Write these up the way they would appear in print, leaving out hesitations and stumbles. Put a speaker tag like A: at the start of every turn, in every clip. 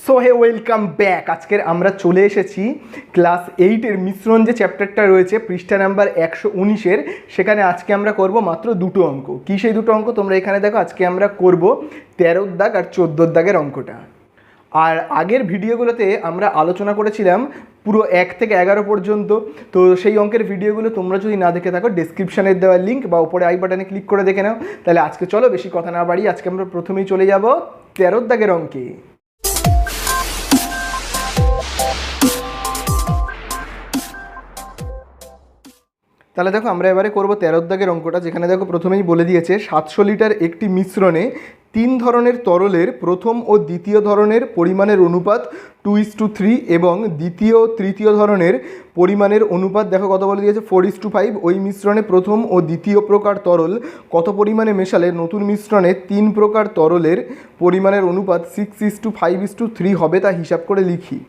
A: So hey welcome back. আজকের আমরা চলে এসেছি ক্লাস 8-এর মিশ্রণ যে চ্যাপ্টারটা রয়েছে পৃষ্ঠা নাম্বার 119-এর। সেখানে আজকে আমরা করব মাত্র দুটো অঙ্ক। কী সেই দুটো অঙ্ক তোমরা এখানে দেখো। আজকে আমরা করব 13 দাগ আর 14 দাগের অঙ্কটা। আর আগের ভিডিওগুলোতে আমরা আলোচনা করেছিলাম পুরো 1 থেকে 11 পর্যন্ত। তো সেই অঙ্কের ভিডিওগুলো তোমরা যদি না দেখে থাকো ডেসক্রিপশানের দেওয়া লিঙ্ক বা উপরে আই বাটনে ক্লিক করে দেখে নাও। তাহলে আজকে চলো বেশি কথা না বাড়ি, আজকে আমরা প্রথমেই চলে যাব 13 দাগের অঙ্কে। তাহলে দেখো আমরা এবারে করব 13 দাগের অঙ্কটা, যেখানে দেখো প্রথমেই বলে দিয়েছে 700 লিটার একটি মিশ্রণে 3 ধরনের তরলের প্রথম ও দ্বিতীয় ধরনের পরিমাণের অনুপাত 2:3 এবং দ্বিতীয় ও তৃতীয় ধরনের পরিমাণের অনুপাত দেখো কত বলে দিয়েছে 4:5। ওই মিশ্রণে প্রথম ও দ্বিতীয় প্রকার তরল কত পরিমাণে মেশালে নতুন মিশ্রণে 3 প্রকার তরলের পরিমাণের অনুপাত 6:5:3 হবে তা হিসাব করে লিখি।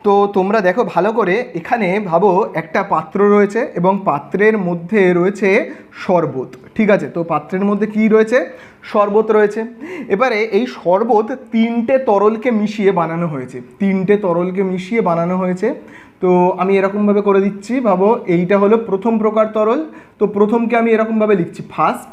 A: তো তোমরা দেখো ভালো করে, এখানে ভাবো একটা পাত্র রয়েছে এবং পাত্রের মধ্যে রয়েছে শরবত, ঠিক আছে? তো পাত্রের মধ্যে কি রয়েছে? শরবত রয়েছে। এবারে এই শরবত 3টে তরলকে মিশিয়ে বানানো হয়েছে, 3টে তরলকে মিশিয়ে বানানো হয়েছে। তো আমি এরকমভাবে করে দিচ্ছি, ভাবো এইটা হলো প্রথম প্রকার তরল, তো প্রথমকে আমি এরকমভাবে লিখছি ফার্স্ট।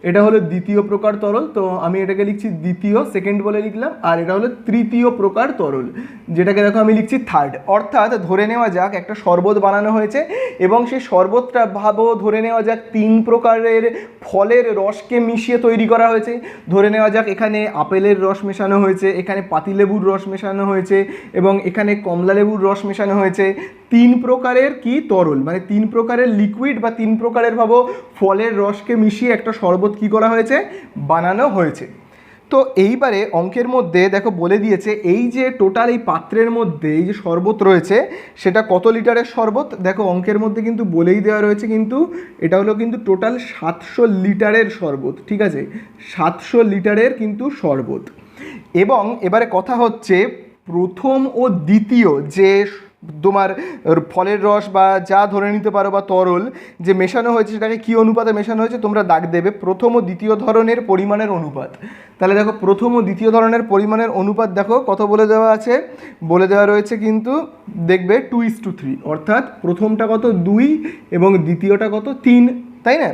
A: এটা হলো দ্বিতীয় প্রকার তরল, তো আমি এটাকে লিখছি দ্বিতীয়, সেকেন্ড বলে লিখলাম। আর এটা হলো তৃতীয় প্রকার তরল, যেটাকে দেখো আমি লিখছি থার্ড। অর্থাৎ ধরে নেওয়া যাক একটা শরবত বানানো হয়েছে এবং সেই শরবতটা ভাবো ধরে নেওয়া যাক 3 প্রকারের ফলের রসকে মিশিয়ে তৈরি করা হয়েছে। ধরে নেওয়া যাক এখানে আপেলের রস মেশানো হয়েছে, এখানে পাতিলেবুর রস মেশানো হয়েছে এবং এখানে কমলা লেবুর রস মেশানো হয়েছে। 3 প্রকারের কি তরল, মানে 3 প্রকারের লিকুইড বা 3 প্রকারের ভাবো ফলের রসকে মিশিয়ে একটা শরবত কি করা হয়েছে? বানানো হয়েছে। তো এইবারে অঙ্কের মধ্যে দেখো বলে দিয়েছে এই যে টোটাল এই পাত্রের মধ্যে এই যে শরবত রয়েছে সেটা কত লিটারের শরবত। দেখো অঙ্কের মধ্যে কিন্তু বলেই দেওয়া রয়েছে, কিন্তু এটা হলো কিন্তু টোটাল 700 লিটারের শরবত, ঠিক আছে? 700 লিটারের কিন্তু শরবত। এবং এবারে কথা হচ্ছে প্রথম ও দ্বিতীয় যে তোমার ফলের রস বা যা ধরে নিতে পারো বা তরল যে মেশানো হয়েছে সেটাকে কী অনুপাতে মেশানো হয়েছে তোমরা দাগ দেবে প্রথম ও দ্বিতীয় ধরনের পরিমাণের অনুপাত। তাহলে দেখো প্রথম ও দ্বিতীয় ধরনের পরিমাণের অনুপাত দেখো কত বলে দেওয়া আছে, বলে দেওয়া রয়েছে কিন্তু দেখবে 2:3, অর্থাৎ প্রথমটা কত 2 এবং দ্বিতীয়টা কত 3, তাই না?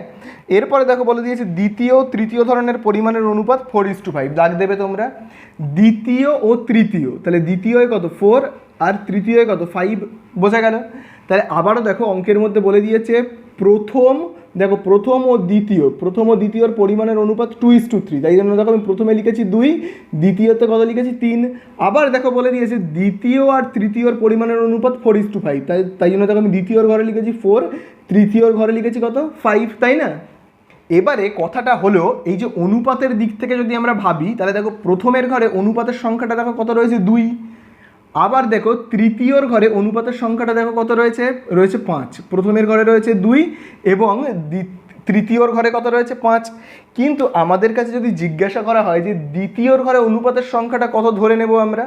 A: এরপরে দেখো বলে দিয়েছে দ্বিতীয় ও তৃতীয় ধরনের পরিমাণের অনুপাত 4:5, দাগ দেবে তোমরা দ্বিতীয় ও তৃতীয়। তাহলে দ্বিতীয় কত 4 আর তৃতীয় কত 5, বোঝা গেল? তাহলে আবারও দেখো অঙ্কের মধ্যে বলে দিয়েছে প্রথম, দেখো প্রথম ও দ্বিতীয়র পরিমাণের অনুপাত 2:3, তাই জন্য দেখো আমি প্রথমে লিখেছি 2, দ্বিতীয়তে কত লিখেছি 3। আবার দেখো বলে দিয়েছে দ্বিতীয় আর তৃতীয়র পরিমাণের অনুপাত 4:5, তাই জন্য দেখো আমি দ্বিতীয়র ঘরে লিখেছি 4, তৃতীয়র ঘরে লিখেছি কত 5, তাই না? এবারে কথাটা হলো এই যে অনুপাতের দিক থেকে যদি আমরা ভাবি তাহলে দেখো প্রথমের ঘরে অনুপাতের সংখ্যাটা দেখো কত রয়েছে 2, আবার দেখো তৃতীয়র ঘরে অনুপাতের সংখ্যাটা দেখো কত রয়েছে 5। প্রথমের ঘরে রয়েছে 2 এবং তৃতীয়র ঘরে কত রয়েছে 5। কিন্তু আমাদের কাছে যদি জিজ্ঞাসা করা হয় যে দ্বিতীয়র ঘরে অনুপাতের সংখ্যাটা কত ধরে নেব আমরা,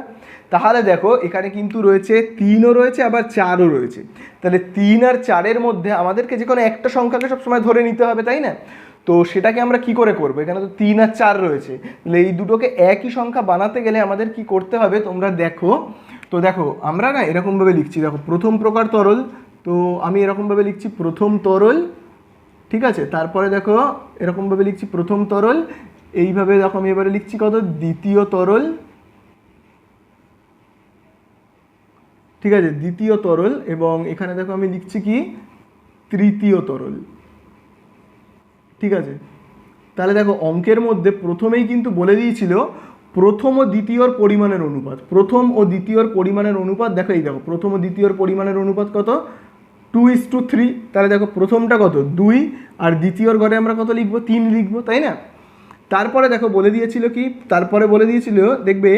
A: তাহলে দেখো এখানে কিন্তু রয়েছে 3ও রয়েছে আবার 4ও রয়েছে। তাহলে 3 আর 4-এর মধ্যে আমাদেরকে যে কোনো একটা সংখ্যাকে সবসময় ধরে নিতে হবে, তাই না? তো সেটাকে আমরা কি করে করবো? এখানে তো 3 আর 4 রয়েছে, তাহলে এই দুটোকে একই সংখ্যা বানাতে গেলে আমাদের কি করতে হবে তোমরা দেখো। তো দেখো আমরা না এরকমভাবে লিখছি, দেখো প্রথম প্রকার তরল, তো আমি এরকমভাবে লিখছি প্রথম তরল, ঠিক আছে? তারপরে দেখো এরকমভাবে লিখছি প্রথম তরল, এইভাবে দেখো আমি এবারে লিখছি কত দ্বিতীয় তরল, ঠিক আছে? দ্বিতীয় তরল এবং এখানে দেখো আমি লিখছি কি তৃতীয় তরল, ঠিক আছে? তাহলে দেখো অঙ্কের মধ্যে প্রথমেই কিন্তু বলে দিয়েছিল প্রথম ও দ্বিতীয়র পরিমাণের অনুপাত, প্রথম ও দ্বিতীয়র পরিমাণের অনুপাত দেখো এই দেখো প্রথম ও দ্বিতীয়র পরিমাণের অনুপাত কত 2:3। তাহলে দেখো প্রথমটা কত 2 আর দ্বিতীয়র ঘরে আমরা কত লিখবো 3 লিখবো, তাই না? তারপরে দেখো বলে দিয়েছিল কি, তারপরে বলে দিয়েছিল দেখবে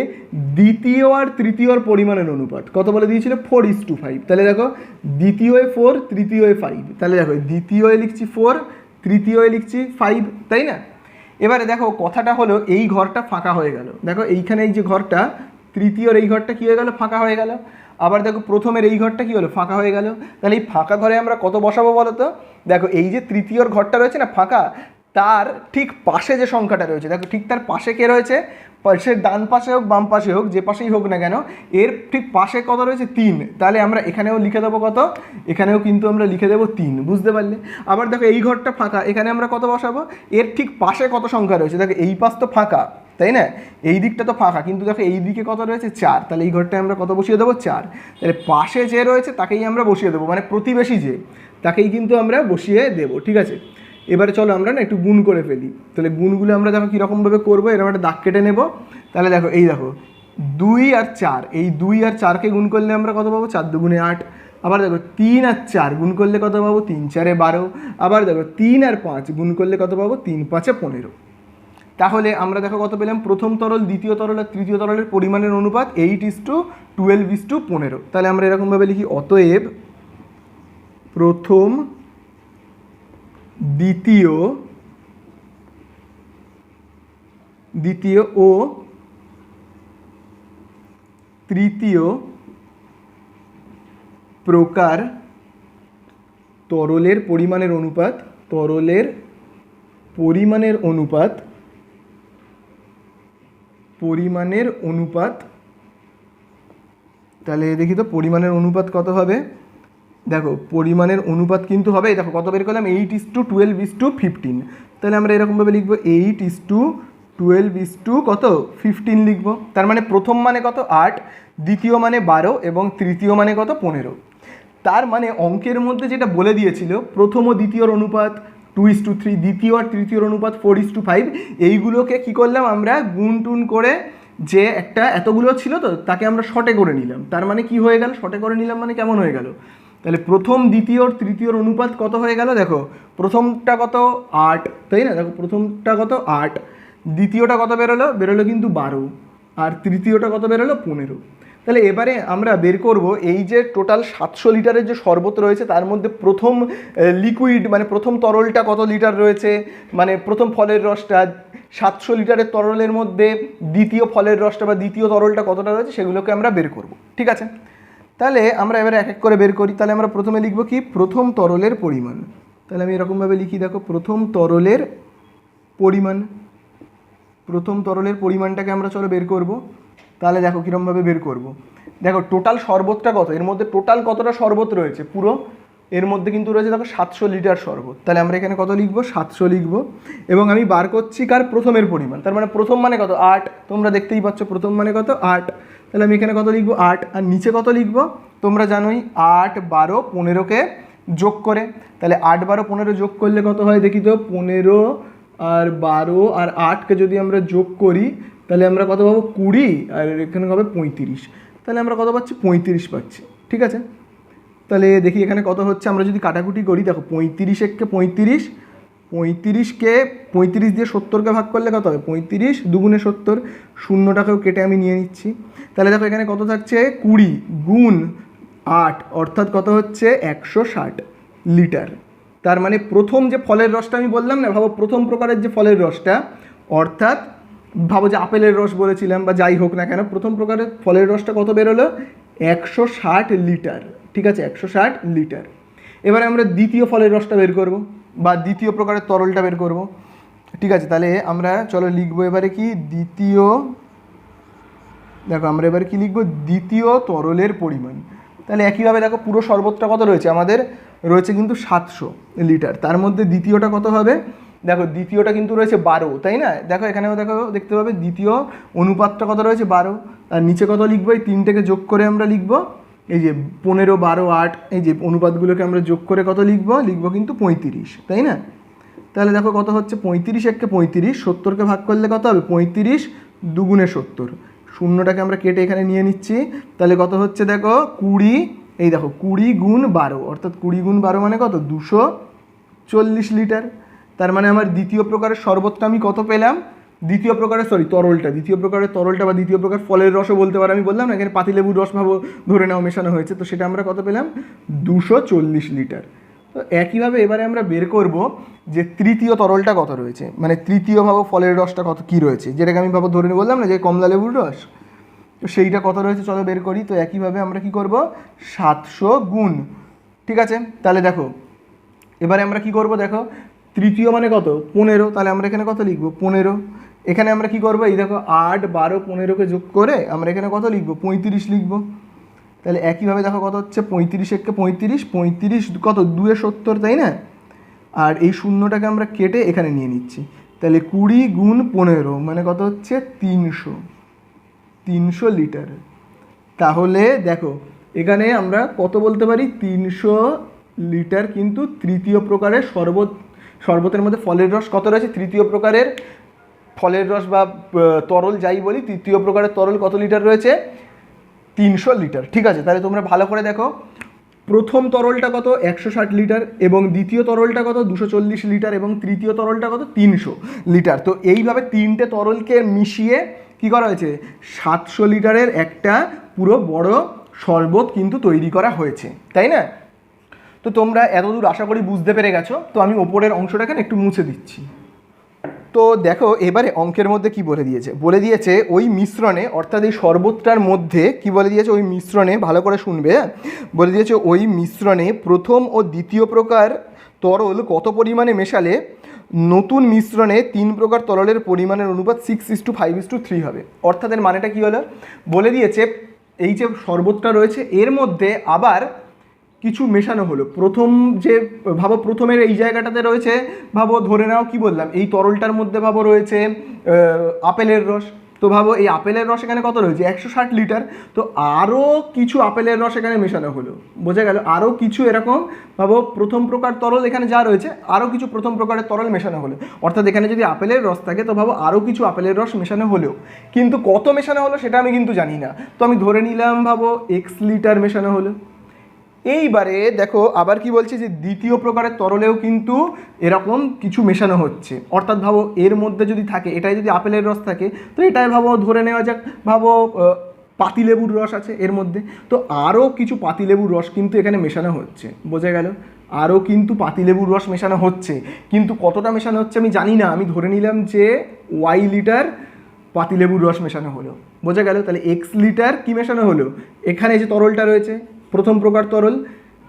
A: দ্বিতীয় আর তৃতীয়র পরিমাণের অনুপাত কত বলে দিয়েছিল 4:5। তাহলে দেখো দ্বিতীয় 4, তৃতীয় 5, তাহলে দেখো দ্বিতীয় লিখছি 4, তৃতীয় লিখছি 5, তাই না? এবারে দেখো কথাটা হলো এই ঘরটা ফাঁকা হয়ে গেল, দেখো এইখানে এই যে ঘরটা তৃতীয়র এই ঘরটা কী হয়ে গেল? ফাঁকা হয়ে গেল। আবার দেখো প্রথমের এই ঘরটা কী হলো? ফাঁকা হয়ে গেল। তাহলে এই ফাঁকা ঘরে আমরা কত বসাবো বলো তো? দেখো এই যে তৃতীয়র ঘরটা রয়েছে না ফাঁকা, তার ঠিক পাশে যে সংখ্যাটা রয়েছে দেখো ঠিক তার পাশে কে রয়েছে? সে ডান পাশে হোক বাম পাশে হোক, যে পাশেই হোক না কেন, এর ঠিক পাশে কত রয়েছে 3, তাহলে আমরা এখানেও লিখে দেবো কত, এখানেও কিন্তু আমরা লিখে দেবো 3, বুঝতে পারলে। আবার দেখো এই ঘরটা ফাঁকা, এখানে আমরা কত বসাবো, এর ঠিক পাশে কত সংখ্যা রয়েছে, দেখো এই পাশ তো ফাঁকা তাই না, এই দিকটা তো ফাঁকা, কিন্তু দেখো এই দিকে কত রয়েছে 4, তাহলে এই ঘরটায় আমরা কত বসিয়ে দেবো 4, তাহলে পাশে যে রয়েছে তাকেই আমরা বসিয়ে দেবো, মানে প্রতিবেশী যে, তাকেই কিন্তু আমরা বসিয়ে দেবো, ঠিক আছে। এবারে চলো আমরা না একটু গুণ করে ফেলি, তাহলে গুণগুলো আমরা দেখো কীরকমভাবে করবো, এরকম একটা দাগ কেটে নেবো। তাহলে দেখো এই দেখো 2 আর 4, এই 2 আর 4কে গুণ করলে আমরা কত পাবো, 4 2 8। আবার দেখো 3 আর 4 গুণ করলে কত পাবো, 3 4 12। আবার দেখো 3 আর 5 গুণ করলে কত পাবো, 3 5 15। তাহলে আমরা দেখো কত পেলাম, প্রথম তরল, দ্বিতীয় তরল আর তৃতীয় তরলের পরিমাণের অনুপাত 8:12:15। তাহলে আমরা এরকমভাবে লিখি, অতএব প্রথম, দ্বিতীয় ও তৃতীয় প্রকার তরলের পরিমাণের অনুপাত, তাহলে দেখি তো পরিমাণের অনুপাত কত হবে। দেখো পরিমাণের অনুপাত কিন্তু হবে, দেখো কত বের করলাম, 8:12:15। তাহলে আমরা এরকমভাবে লিখবো 8:12 কত 15 লিখবো। তার মানে প্রথম মানে কত 8, দ্বিতীয় মানে 12 এবং তৃতীয় মানে কত 15। তার মানে অঙ্কের মধ্যে যেটা বলে দিয়েছিল প্রথম ও দ্বিতীয়র অনুপাত 2:3, দ্বিতীয় আর তৃতীয়র অনুপাত 4:5, এইগুলোকে কি করলাম আমরা গুণ টুন করে, যে একটা এতগুলো ছিল তো তাকে আমরা শর্টে করে নিলাম। তার মানে কি হয়ে গেল, শর্টে করে নিলাম মানে কেমন হয়ে গেল, তাহলে প্রথম দ্বিতীয় তৃতীয়র অনুপাত কত হয়ে গেল, দেখো প্রথমটা কত 8 তাই না, দেখো প্রথমটা কত 8, দ্বিতীয়টা কত বেরোলো কিন্তু 12, আর তৃতীয়টা কত বেরোলো 15। তাহলে এবারে আমরা বের করব এই যে টোটাল 700 লিটারের যে শরবত রয়েছে তার মধ্যে প্রথম লিকুইড মানে প্রথম তরলটা কত লিটার রয়েছে, মানে প্রথম ফলের রসটা 700 লিটারের তরলের মধ্যে দ্বিতীয় ফলের রসটা বা দ্বিতীয় তরলটা কতটা রয়েছে সেগুলোকে আমরা বের করব, ঠিক আছে। তাহলে আমরা এবারে এক এক করে বের করি। তাহলে আমরা প্রথমে লিখব কি, প্রথম তরলের পরিমাণ। তাহলে আমি এরকমভাবে লিখি, দেখো প্রথম তরলের পরিমাণটাকে আমরা চলো বের করব। তাহলে দেখো কীরকমভাবে বের করব, দেখো টোটাল শরবতটা কত, এর মধ্যে টোটাল কতটা শরবত রয়েছে, পুরো এর মধ্যে কিন্তু রয়েছে দেখো 700 লিটার শরবত। তাহলে আমরা এখানে কত লিখব, 700 লিখব। এবং আমি বার করছি কার, প্রথমের পরিমাণ। তার মানে প্রথম মানে কত 8, তোমরা দেখতেই পাচ্ছ প্রথম মানে কত 8। তাহলে আমি এখানে কত লিখব 8, আর নিচে কত লিখব, তোমরা জানোই 8 12 15কে যোগ করে। তাহলে 8 12 15 যোগ করলে কত হয় দেখি তো, 15 আর 12 আর 8কে যদি আমরা যোগ করি তাহলে আমরা কত পাবো 20, আর এখানে হবে 35। তাহলে আমরা কত পাচ্ছি 35 পাচ্ছি, ঠিক আছে। তাহলে দেখি এখানে কত হচ্ছে, আমরা যদি কাটাকুটি করি, দেখো 35 একে 35, 35 দিয়ে 70কে ভাগ করলে কত হবে, 35 2 70, শূন্যটাকেও কেটে আমি নিয়ে নিচ্ছি। তাহলে দেখো এখানে কত থাকছে, 20 গুণ 8 অর্থাৎ কত হচ্ছে 160 লিটার। তার মানে প্রথম যে ফলের রসটা আমি বললাম না, ভাবো প্রথম প্রকারের যে ফলের রসটা, অর্থাৎ ভাবো যে আপেলের রস বলেছিলাম বা যাই হোক না কেন, প্রথম প্রকারের ফলের রসটা কত বেরোলো 160 লিটার, ঠিক আছে 160 লিটার। এবারে আমরা দ্বিতীয় ফলের রসটা বের করব বা দ্বিতীয় প্রকারের তরলটা বের করব, ঠিক আছে। তাহলে আমরা চলো লিখবো এবারে কি, দেখো আমরা এবারে কি লিখবো, দ্বিতীয় তরলের পরিমাণ। তাহলে একইভাবে দেখো পুরো শরবতটা কত রয়েছে, আমাদের রয়েছে কিন্তু 700 লিটার, তার মধ্যে দ্বিতীয়টা কত হবে, দেখো দ্বিতীয়টা কিন্তু রয়েছে 12 তাই না, দেখো এখানেও দেখো দেখতে পাবে দ্বিতীয় অনুপাতটা কত রয়েছে 12, আর নিচে কত লিখবো, এই তিনটেকে যোগ করে আমরা লিখবো এই যে 15 12 8, এই যে অনুপাতগুলোকে আমরা যোগ করে কত লিখবো কিন্তু 35 তাই না। তাহলে দেখো কত হচ্ছে 35 একে 35, 70কে ভাগ করলে কত হবে 35 2 70, শূন্যটাকে আমরা কেটে এখানে নিয়ে নিচ্ছি। তাহলে কত হচ্ছে দেখো 20, এই দেখো 20 গুণ 12 অর্থাৎ 20 গুণ 12 মানে কত 240 লিটার। তার মানে আমার দ্বিতীয় প্রকারের শরবতটা আমি কত পেলাম, দ্বিতীয় প্রকারের দ্বিতীয় প্রকারের তরলটা বা দ্বিতীয় প্রকার ফলের রসও বলতে পারো, আমি বললাম না এখানে পাতিলেবুর রস ভাবো ধরে নাও মেশানো হয়েছে, তো সেটা আমরা কত পেলাম 240 লিটার। তো একইভাবে এবারে আমরা বের করব যে তৃতীয় তরলটা কত রয়েছে, মানে তৃতীয় ভাবো ফলের রসটা কত কী রয়েছে, যেটাকে আমি ভাবো ধরে বললাম না যে কমলা লেবুর রস, তো সেইটা কত রয়েছে চলো বের করি। তো একইভাবে আমরা কি করব 700 গুণ, ঠিক আছে। তাহলে দেখো এবারে আমরা কি করব, দেখো তৃতীয় মানে কত 15, তাহলে আমরা এখানে কত লিখবো 15, এখানে আমরা কি করবো, এই দেখো 8, 12, 15কে যোগ করে আমরা এখানে কত লিখবো, 35 লিখবো। তাহলে একইভাবে দেখো কত হচ্ছে, 35 একে 35, 35 কত 2 এ 70, তাই না? আর এই শূন্যটাকে আমরা কেটে এখানে নিয়ে নিচ্ছি। তাহলে 20 গুণ 15 মানে কত হচ্ছে, 300 লিটার। তাহলে দেখো এখানে আমরা কত বলতে পারি, 300 লিটার কিন্তু তৃতীয় প্রকারের শরবতের মধ্যে ফলের রস কত রয়েছে, তৃতীয় প্রকারের ফলের রস বা তরল যাই বলি, তৃতীয় প্রকারের তরল কত লিটার রয়েছে, 300 লিটার। ঠিক আছে, তাহলে তোমরা ভালো করে দেখো, প্রথম তরলটা কত 160 লিটার, এবং দ্বিতীয় তরলটা কত 240 লিটার, এবং তৃতীয় তরলটা কত 300 লিটার। তো এইভাবে তিনটে তরলকে মিশিয়ে কি করা হয়েছে, 700 লিটারের একটা পুরো বড় শরবত কিন্তু তৈরি করা হয়েছে, তাই না? তো তোমরা এতদূর আশা করি বুঝতে পেরে গেছো। তো আমি ওপরের অংশটাকে একটু মুছে দিচ্ছি। তো দেখো এবারে অঙ্কের মধ্যে কি বলে দিয়েছে ওই মিশ্রণে, অর্থাৎ এই শরবতটার মধ্যে কি বলে দিয়েছে, ওই মিশ্রণে ভালো করে শুনবে, বলে দিয়েছে ওই মিশ্রণে প্রথম ও দ্বিতীয় প্রকার তরল কত পরিমাণে মেশালে নতুন মিশ্রণে 3 প্রকার তরলের পরিমাণের অনুপাত 6:5:3 হবে। অর্থাৎ এর মানেটা কি হলো, বলে দিয়েছে এই যে শরবতটা রয়েছে এর মধ্যে আবার কিছু মেশানো হলো। প্রথম যে ভাবো প্রথমের এই জায়গাটাতে রয়েছে, ভাবো ধরে নাও কি বললাম, এই তরলটার মধ্যে ভাবো রয়েছে আপেলের রস। তো ভাবো এই আপেলের রস এখানে কত রয়েছে, 160 লিটার। তো আরও কিছু আপেলের রস এখানে মেশানো হলো, বোঝা গেল? আরও কিছু এরকম ভাবো প্রথম প্রকার তরল এখানে যা রয়েছে, আরও কিছু প্রথম প্রকারের তরল মেশানো হলো। অর্থাৎ এখানে যদি আপেলের রস থাকে তো ভাবো আরও কিছু আপেলের রস মেশানো হলেও, কিন্তু কত মেশানো হলো সেটা আমি কিন্তু জানি না। তো আমি ধরে নিলাম ভাবো x লিটার মেশানো হলো। এইবারে দেখো আবার কি বলছে, যে দ্বিতীয় প্রকারের তরলেও কিন্তু এরকম কিছু মেশানো হচ্ছে। অর্থাৎ ভাবো এর মধ্যে যদি থাকে, এটাই যদি আপেলের রস থাকে, তো এটাই ভাবো ধরে নেওয়া যাক, ভাবো পাতিলেবুর রস আছে এর মধ্যে। তো আরও কিছু পাতিলেবুর রস কিন্তু এখানে মেশানো হচ্ছে, বোঝা গেল? আরও কিন্তু পাতিলেবুর রস মেশানো হচ্ছে, কিন্তু কতটা মেশানো হচ্ছে আমি জানি না। আমি ধরে নিলাম যে y লিটার পাতিলেবুর রস মেশানো হলো, বোঝা গেল? তাহলে x লিটার কি মেশানো হলো, এখানে যে তরলটা রয়েছে প্রথম প্রকার তরল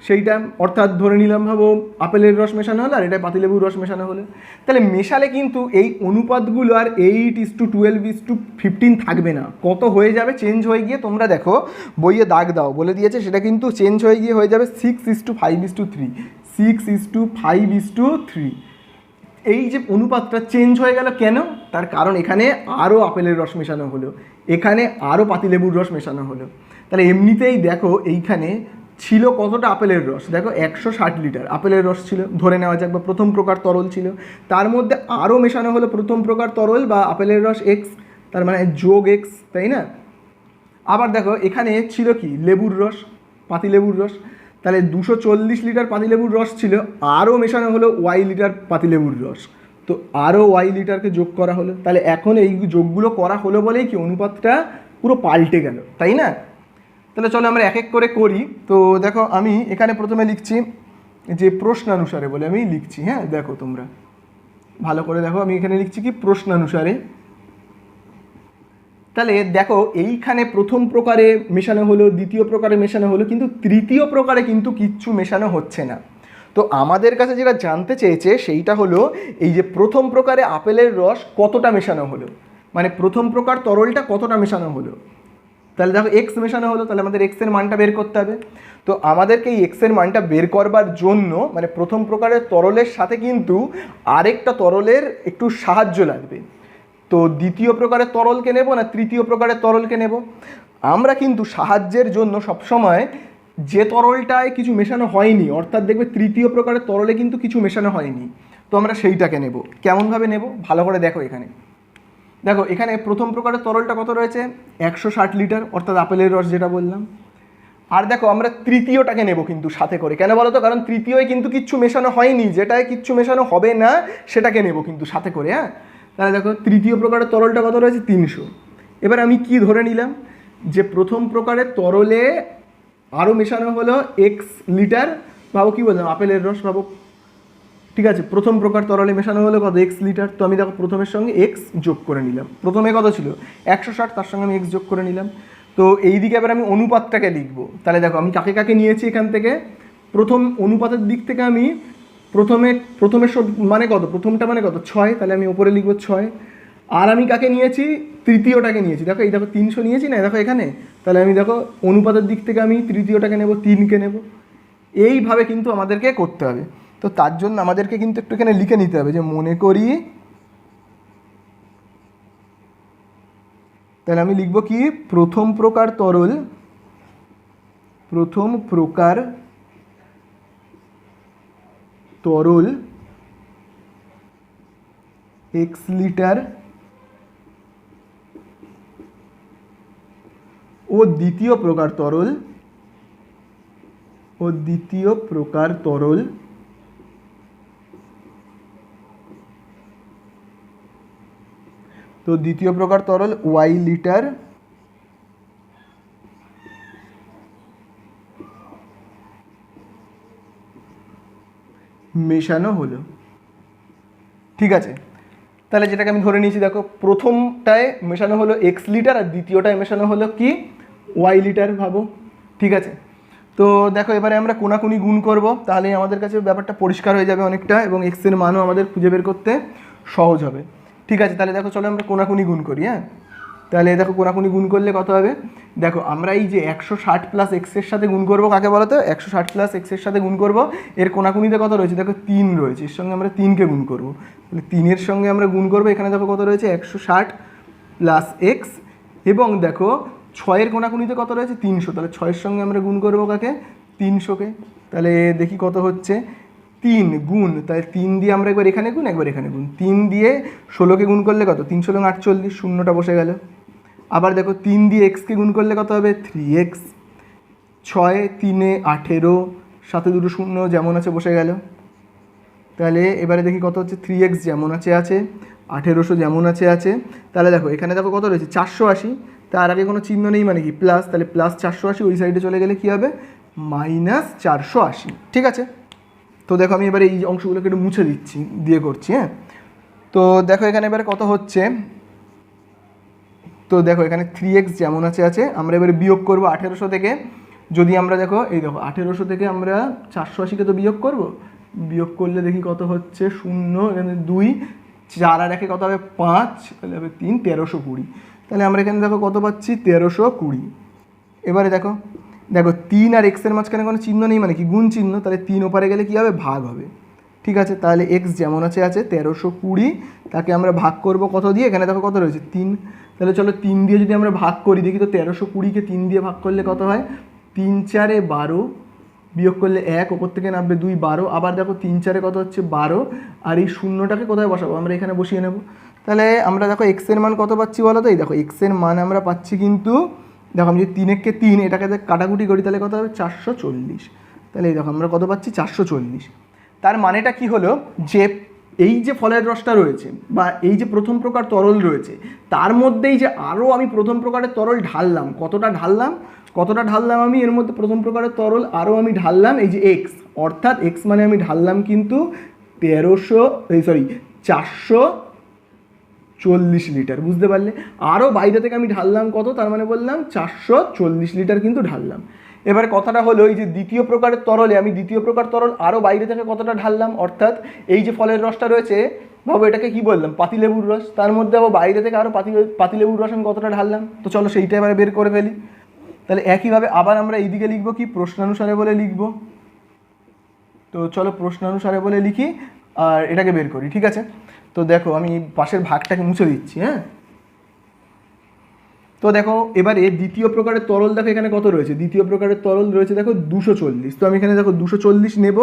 A: সেইটা, অর্থাৎ ধরে নিলাম ভাবো আপেলের রস মেশানো হলো আর এটা পাতিলেবুর রস মেশানো হলো। তাহলে মেশালে কিন্তু এই অনুপাতগুলো আর 8:12:15 থাকবে না, কত হয়ে যাবে, চেঞ্জ হয়ে গিয়ে, তোমরা দেখো বইয়ে দাগ দাও বলে দিয়েছে, সেটা কিন্তু চেঞ্জ হয়ে গিয়ে হয়ে যাবে 6:5:3, 6:5:3। এই যে অনুপাতটা চেঞ্জ হয়ে গেল কেন, তার কারণ এখানে আরও আপেলের রস মেশানো হলো, এখানে আরও পাতিলেবুর রস মেশানো হলো। তাহলে এমনিতেই দেখো এইখানে ছিল কতটা আপেলের রস, দেখো 160 লিটার আপেলের রস ছিল ধরে নেওয়া যাক, বা প্রথম প্রকার তরল ছিল, তার মধ্যে আরও মেশানো হলো প্রথম প্রকার তরল বা আপেলের রস x, তার মানে যোগ x, তাই না? আবার দেখো এখানে ছিল কি, লেবুর রস, পাতিলেবুর রস। তাহলে 240 লিটার পাতিলেবুর রস ছিল, আরও মেশানো হলো y লিটার পাতিলেবুর রস, তো আরও y লিটারকে যোগ করা হলো। তাহলে এখন এই যোগগুলো করা হলো বলেই কি অনুপাতটা পুরো পাল্টে গেল, তাই না? তাহলে চলো আমরা এক এক করে করি। তো দেখো আমি এখানে প্রথমে লিখছি যে প্রশ্নানুসারে বলে আমি লিখছি, হ্যাঁ দেখো তোমরা ভালো করে দেখো, আমি এখানে লিখছি কি প্রশ্নানুসারে। তাহলে দেখো এইখানে প্রথম প্রকারে মেশানো হলো, দ্বিতীয় প্রকারে মেশানো হলো, কিন্তু তৃতীয় প্রকারে কিন্তু কিচ্ছু মেশানো হচ্ছে না। তো আমাদের কাছে যেটা জানতে চেয়েছে সেইটা হলো এই যে প্রথম প্রকারে আপেলের রস কতটা মেশানো হলো, মানে প্রথম প্রকার তরলটা কতটা মেশানো হলো। তাহলে দেখো এক্স মেশানো হলো, তাহলে আমাদের এক্সের মানটা বের করতে হবে। তো আমাদেরকে এই এক্সের মানটা বের করবার জন্য মানে প্রথম প্রকারের তরলের সাথে কিন্তু আরেকটা তরলের একটু সাহায্য লাগবে। তো দ্বিতীয় প্রকারের তরলকে নেব না তৃতীয় প্রকারের তরলকে নেব? আমরা কিন্তু সাহায্যের জন্য সবসময় যে তরলটায় কিছু মেশানো হয়নি, অর্থাৎ দেখবে তৃতীয় প্রকারের তরলে কিন্তু কিছু মেশানো হয়নি, তো আমরা সেইটাকে নেব। কেমনভাবে নেব ভালো করে দেখো, এখানে দেখো এখানে প্রথম প্রকারের তরলটা কত রয়েছে, 160 লিটার, অর্থাৎ আপেলের রস যেটা বললাম। আর দেখো আমরা তৃতীয়টাকে নেব কিন্তু সাথে করে, কেন বলো তো, কারণ তৃতীয়ই কিন্তু কিচ্ছু মেশানো হয়নি, যেটায় কিচ্ছু মেশানো হবে না সেটাকে নেব কিন্তু সাথে করে, হ্যাঁ। তাহলে দেখো তৃতীয় প্রকারের তরলটা কত রয়েছে, 300। এবার আমি কি ধরে নিলাম, যে প্রথম প্রকারের তরলে আরও মেশানো হলো x লিটার, ভাবো কি বললাম আপেলের রস, ভাবো ঠিক আছে, প্রথম প্রকার তরলে মেশানো হলো কত, x লিটার। তো আমি দেখো প্রথমের সঙ্গে x যোগ করে নিলাম, প্রথমে কত ছিল 160, তার সঙ্গে আমি x যোগ করে নিলাম। তো এই দিকে এবার আমি অনুপাতটাকে লিখবো। তাহলে দেখো আমি কাকে কাকে নিয়েছি এখান থেকে, প্রথম অনুপাতের দিক থেকে আমি প্রথমের মানে কত, প্রথমটা মানে কত 6, তাহলে আমি উপরে লিখবো 6। আর আমি কাকে নিয়েছি, তৃতীয়টাকে নিয়েছি। দেখো এই দেখো 300 নিয়েছি না, দেখো এখানে, তাহলে আমি দেখো অনুপাতের দিক থেকে আমি তৃতীয়টাকে নেব, 3কে নেব। এইভাবে কিন্তু আমাদেরকে করতে হবে। তো তার জন্য আমাদেরকে কিন্তু একটু এখানে লিখে নিতে হবে যে মনে করি, তাহলে আমি লিখব কি, প্রথম প্রকার তরল x লিটার ও দ্বিতীয় প্রকার তরল তো দ্বিতীয় প্রকার তরল y লিটার মেশানো হলো। ঠিক আছে, তাহলে যেটাকে আমি ধরে নিয়েছি, দেখো প্রথমটায় মেশানো হলো x লিটার আর দ্বিতীয়টায় মেশানো হলো কি y লিটার, ভাবো। ঠিক আছে, তো দেখো এবারে আমরা কোনাকুনি গুণ করব, তাহলে আমাদের কাছে ব্যাপারটা পরিষ্কার হয়ে যাবে অনেকটা, এবং x এর মানও আমাদের খুঁজে বের করতে সহজ হবে। ঠিক আছে, তাহলে দেখো চলো আমরা কোনাকুনি গুণ করি। হ্যাঁ, তাহলে দেখো কোনাকুনি গুণ করলে কত হবে, দেখো আমরা এই যে 160 প্লাস এক্সের সাথে গুণ করবো, কাকে বলো তো, 160 প্লাস এক্সের সাথে গুণ করব, এর কোনাকুনিতে কত রয়েছে, দেখো 3 রয়েছে, এর সঙ্গে আমরা 3কে গুণ করব, তাহলে 3-এর সঙ্গে আমরা গুণ করবো, এখানে দেখো কত রয়েছে 160 প্লাস এক্স, এবং দেখো 6-এর কোনাকুনিতে কত রয়েছে 300, তাহলে 6-এর সঙ্গে আমরা গুণ করবো কাকে, 300-কে। তাহলে দেখি কত হচ্ছে, 3 গুণ, তাহলে 3 দিয়ে আমরা একবার এখানে গুণ, একবার এখানে গুণ, 3 দিয়ে 16কে গুণ করলে কত, 3 × 48, শূন্যটা বসে গেল। আবার দেখো 3 দিয়ে এক্সকে গুণ করলে কত হবে, 3x, 6 3 18, 7 2 0 যেমন আছে বসে গেল। তাহলে এবারে দেখি কত হচ্ছে, 3x যেমন আছে 1800 যেমন আছে। তাহলে দেখো এখানে দেখো কত রয়েছে 480, তার আগে কোনো চিহ্ন নেই মানে কি প্লাস, তাহলে প্লাস 480 ওই সাইডে চলে গেলে কী হবে, মাইনাস 480। ঠিক আছে, তো দেখো আমি এবারে এই অংশগুলোকে একটু মুছে দিচ্ছি, দিয়ে করছি। হ্যাঁ, তো দেখো এখানে এবারে কত হচ্ছে, তো দেখো এখানে 3x যেমন আছে, আমরা এবারে বিয়োগ করব 1800 থেকে। যদি আমরা দেখো এই দেখো 1800 থেকে আমরা 480কে তো বিয়োগ করব, বিয়োগ করলে দেখি কত হচ্ছে, 0 এখানে 2, 4 আর 1 কত হবে 5, তাহলে হবে 3, 1320। তাহলে আমরা এখানে দেখো কত পাচ্ছি, 1320। এবারে দেখো 3 আর এক্সের মাঝখানে কোনো চিহ্ন নেই মানে কি গুণ চিহ্ন, তাহলে 3 ওপারে গেলে কী হবে, ভাগ হবে। ঠিক আছে, তাহলে এক্স যেমন আছে 1320, তাকে আমরা ভাগ করব কত দিয়ে, এখানে দেখো কত রয়েছে 3, তাহলে চলো 3 দিয়ে যদি আমরা ভাগ করি দেখি তো 1320কে 3 দিয়ে ভাগ করলে কত হয়, 3 4 12, বিয়োগ করলে 1, ওপর থেকে নামবে 2, 12, আবার দেখো 3 4 কত হচ্ছে 12, আর এই শূন্যটাকে কোথায় বসাবো, আমরা এখানে বসিয়ে নেব। তাহলে আমরা দেখো এক্সের মান কত পাচ্ছি বলো তো, এই দেখো এক্সের মান আমরা পাচ্ছি কিন্তু, দেখো আমি যদি 3 কে 3 এটাকে কাটাকুটি করি তাহলে কত হবে 440। তাহলে এই দেখো আমরা কত পাচ্ছি 440। তার মানেটা কি হলো, যে এই যে ফলের রসটা রয়েছে বা এই যে প্রথম প্রকার তরল রয়েছে, তার মধ্যেই যে আরও আমি প্রথম প্রকারের তরল ঢাললাম, কতটা ঢাললাম আমি এর মধ্যে প্রথম প্রকারের তরল আরও আমি ঢাললাম, এই যে এক্স, অর্থাৎ এক্স মানে আমি ঢাললাম কিন্তু 440 লিটার, বুঝতে পারলে। আরও বাইরে থেকে আমি ঢাললাম কত, তার মানে বললাম 440 লিটার কিন্তু ঢাললাম। এবার কথাটা হলো, এই যে দ্বিতীয় প্রকারের তরলে আমি দ্বিতীয় প্রকার তরল আরও বাইরে থেকে কতটা ঢাললাম, অর্থাৎ এই যে ফলের রসটা রয়েছে, ভাবো এটাকে কি বললাম, পাতিলেবুর রস, তার মধ্যে আবার বাইরে থেকে আরও পাতিলেবুর রস আমি কতটা ঢাললাম। তো চলো সেইটা এবারে বের করে ফেলি। তাহলে একইভাবে আবার আমরা এইদিকে লিখবো কি, প্রশ্নানুসারে বলে লিখবো। তো চলো প্রশ্নানুসারে বলে লিখি আর এটাকে বের করি। ঠিক আছে, তো দেখো আমি পাশের ভাগটাকে মুছে দিচ্ছি। হ্যাঁ, তো দেখো এবারে দ্বিতীয় প্রকারের তরল দেখো এখানে কত রয়েছে, দ্বিতীয় প্রকারের তরল রয়েছে দেখো 240। তো আমি এখানে দেখো 240 নেব,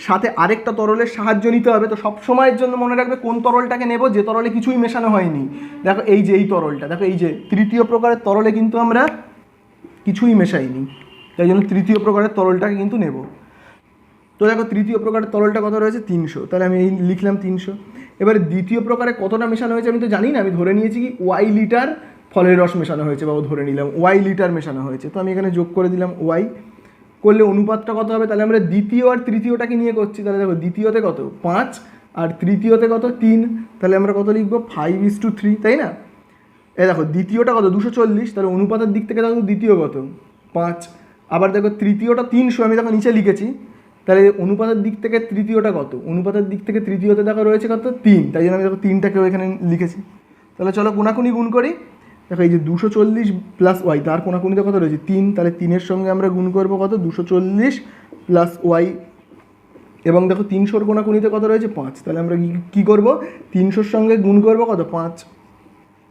A: সাথে আরেকটা তরলের সাহায্য নিতে হবে। তো সব সময়ের জন্য মনে রাখবে কোন তরলটাকে নেব, যে তরলে কিছুই মেশানো হয়নি। দেখো এই যে এই তরলটা, দেখো এই যে তৃতীয় প্রকারের তরলে কিন্তু আমরা কিছুই মেশাইনি, তাই জন্য তৃতীয় প্রকারের তরলটাকে কিন্তু নেব। তো দেখো তৃতীয় প্রকারের তরলটা কত রয়েছে 300, তাহলে আমি এই লিখলাম 300। এবারে দ্বিতীয় প্রকারে কতটা মেশানো হয়েছে আমি তো জানি না, আমি ধরে নিয়েছি কি ওয়াই লিটার ফলের রস মেশানো হয়েছে, বা ধরে নিলাম ওয়াই লিটার মেশানো হয়েছে। তো আমি এখানে যোগ করে দিলাম ওয়াই, করলে অনুপাতটা কত হবে, তাহলে আমরা দ্বিতীয় আর তৃতীয়টাকে নিয়ে করছি। তাহলে দেখো দ্বিতীয়তে কত 5 আর তৃতীয়তে কত 3, তাহলে আমরা কত লিখবো 5:3, তাই না। এই দেখো দ্বিতীয়টা কত 240, তাহলে অনুপাতের দিক থেকে দেখো দ্বিতীয় কত 5, আবার দেখো তৃতীয়টা 300 আমি দেখো নিচে লিখেছি, তাহলে অনুপাতের দিক থেকে তৃতীয়টা কত, অনুপাতের দিক থেকে তৃতীয়তে দেখো রয়েছে কত 3, তাই জন্য আমি দেখো 3টাকেও এখানে লিখেছি। তাহলে চলো কোনাকুনি গুণ করি। দেখো এই যে 240 প্লাস ওয়াই, তার কোনাকুনিতে কত রয়েছে 3, তাহলে 3-এর সঙ্গে আমরা গুণ করবো কত 240 প্লাস ওয়াই, এবং দেখো 300-র কোনাকুনিতে কত রয়েছে 5, তাহলে আমরা কী করবো 300-র সঙ্গে গুণ করবো কত 5।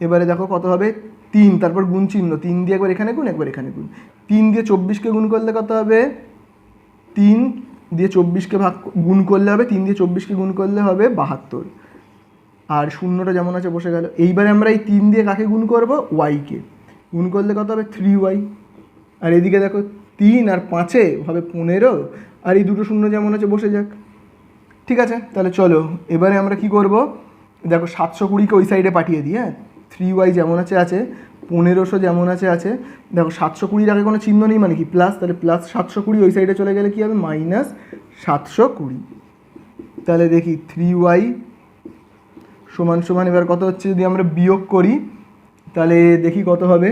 A: এবারে দেখো কত হবে 3, তারপর গুণ চিহ্ন, 3 দিয়ে একবার এখানে গুণ একবার এখানে গুণ, 3 দিয়ে 24-কে গুণ করলে কত হবে 3 দিয়ে 24-কে গুণ করলে হবে 3 দিয়ে 24-কে গুণ করলে হবে 72, আর শূন্যটা যেমন আছে বসে গেল। এইবারে আমরা এই 3 দিয়ে কাকে গুণ করবো ওয়াইকে, গুণ করলে কত হবে 3y, আর এদিকে দেখো 3 আর 5-এ হবে 15, আর এই দুটো শূন্য যেমন আছে বসে যাক। ঠিক আছে, তাহলে চলো এবারে আমরা কি করব, দেখো 720-কে ওই সাইডে পাঠিয়ে দিই। হ্যাঁ, 3y যেমন আছে আছে, 1500 যেমন আছে আছে, দেখো 720-র আগে কোনো চিহ্ন নেই মানে কি প্লাস, তাহলে প্লাস 720 ওই সাইডে চলে গেলে কী হবে মাইনাস 720। তাহলে দেখি 3y সমান সমান এবার কত হচ্ছে, যদি আমরা বিয়োগ করি তাহলে দেখি কত হবে।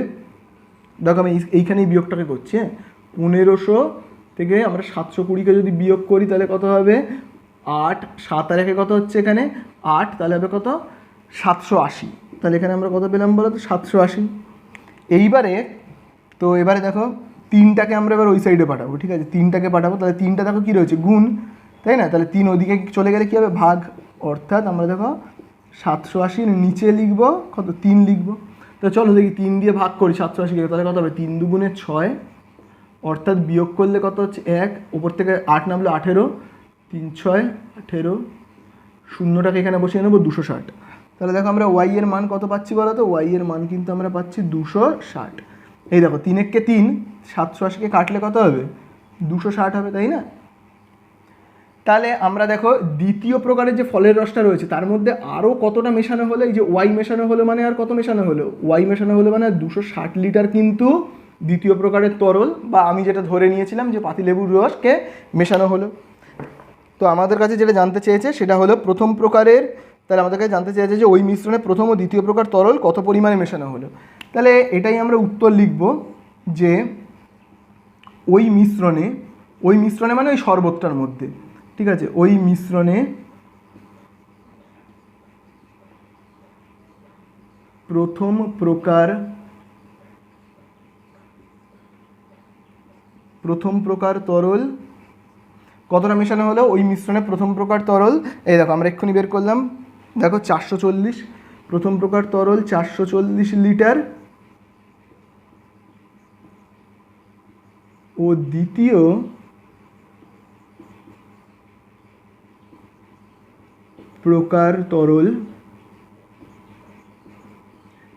A: দেখো আমি এইখানেই বিয়োগটাকে করছি। হ্যাঁ, 1500 থেকে আমরা 720-কে যদি বিয়োগ করি তাহলে কত হবে 8, 7 আর 1-এ কত হচ্ছে এখানে 8, তাহলে হবে কত 780। তাহলে এখানে আমরা কত পেলাম বলো তো 780। এইবারে তো এবারে দেখো 3টাকে আমরা এবার ওই সাইডে পাঠাবো। ঠিক আছে, 3টাকে পাঠাবো, তাহলে 3টা দেখো কী রয়েছে গুণ, তাই না, তাহলে 3 ওদিকে চলে গেলে কী হবে ভাগ, অর্থাৎ আমরা দেখো 780-র নিচে লিখবো কত 3 লিখবো। তো চলো দেখি 3 দিয়ে ভাগ করি 780-কে, তাহলে কত হবে 3 দুগুণে 6, অর্থাৎ বিয়োগ করলে কত হচ্ছে 1, ওপর থেকে 8 নামলো 18, 3 6 18, শূন্যটাকে এখানে বসিয়ে নেবো 260। তাহলে দেখো আমরা ওয়াই এর মান কত পাচ্ছি বলো তো, ওয়াই এর মান কিন্তু আমরা পাচ্ছি 260। এই দেখো 3-একে 3, 780-কে কাটলে কত হবে 260 হবে, তাই না। তাহলে আমরা দেখো দ্বিতীয় প্রকারের যে ফলের রসটা রয়েছে তার মধ্যে আরও কতটা মেশানো হলো, এই যে ওয়াই মেশানো হলো মানে আর কত মেশানো হলো, ওয়াই মেশানো হলো মানে 260 লিটার কিন্তু দ্বিতীয় প্রকারের তরল, বা আমি যেটা ধরে নিয়েছিলাম যে পাতিলেবুর রসকে মেশানো হলো। তো আমাদের কাছে যেটা জানতে চেয়েছে সেটা হলো প্রথম প্রকারের, তাহলে আমাদের কাছে জানতে চেয়েছে যে ওই মিশ্রণে প্রথম ও দ্বিতীয় প্রকার তরল কত পরিমাণে মেশানো হলো। তাহলে এটাই আমরা উত্তর লিখব যে ওই মিশ্রণে মানে ওই শরবতটার মধ্যে, ঠিক আছে, ওই মিশ্রণে প্রথম প্রকার তরল কতটা মেশানো হলো, ওই মিশ্রণে প্রথম প্রকার তরল, এই দেখো আমরা এক্ষুনি বের করলাম, দেখো 440, প্রথম প্রকার তরল 440 লিটার, ও দ্বিতীয় প্রকার তরল,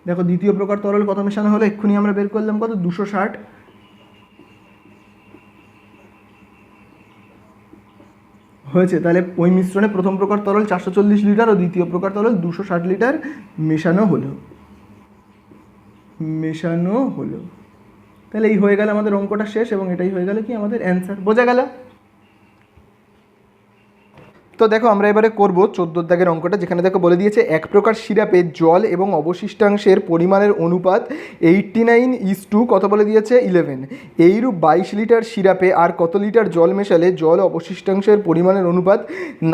A: দেখো দ্বিতীয় প্রকার তরল কত মেশানো হলো এক্ষুনি আমরা বের করলাম কত 260 হয়েছে। তাহলে ওই মিশ্রণে প্রথম প্রকার তরল 440 লিটার ও দ্বিতীয় প্রকার তরল 260 লিটার মেশানো হলো। তাহলে এই হয়ে গেল আমাদের অঙ্কটা শেষ, এবং এটাই হয়ে গেল কি আমাদের অ্যান্সার, বোঝা গেল। তো দেখো আমরা এবারে করব 14 দাগের অঙ্কটা, যেখানে দেখো বলে দিয়েছে এক প্রকার সিরাপে জল এবং অবশিষ্টাংশের পরিমাণের অনুপাত 89:, কত বলে দিয়েছে 11। এইরূপ 22 লিটার সিরাপে আর কত লিটার জল মেশালে জল অবশিষ্টাংশের পরিমাণের অনুপাত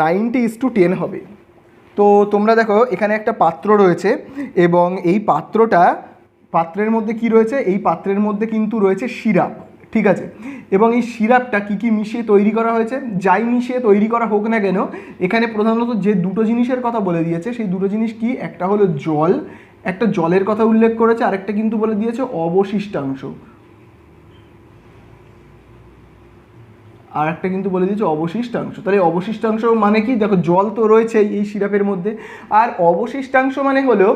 A: 90:10 হবে। তো তোমরা দেখো এখানে একটা পাত্র রয়েছে, এবং এই পাত্রের মধ্যে কি রয়েছে, এই পাত্রের মধ্যে কিন্তু রয়েছে সিরাপ, ঠিক আছে, এবং এই সিরাপটা কী কী মিশিয়ে তৈরি করা হয়েছে, যাই মিশিয়ে তৈরি করা হোক না কেন, এখানে প্রধানত যে দুটো জিনিসের কথা বলে দিয়েছে সেই দুটো জিনিস কি, একটা হলো জল, একটা জলের কথা উল্লেখ করেছে, আরেকটা কিন্তু বলে দিয়েছে অবশিষ্টাংশ, আর একটা কিন্তু বলে দিয়েছে অবশিষ্টাংশ। তাহলে অবশিষ্টাংশ মানে কি, দেখো জল তো রয়েছে এই সিরাপের মধ্যে, আর অবশিষ্টাংশ মানে হলো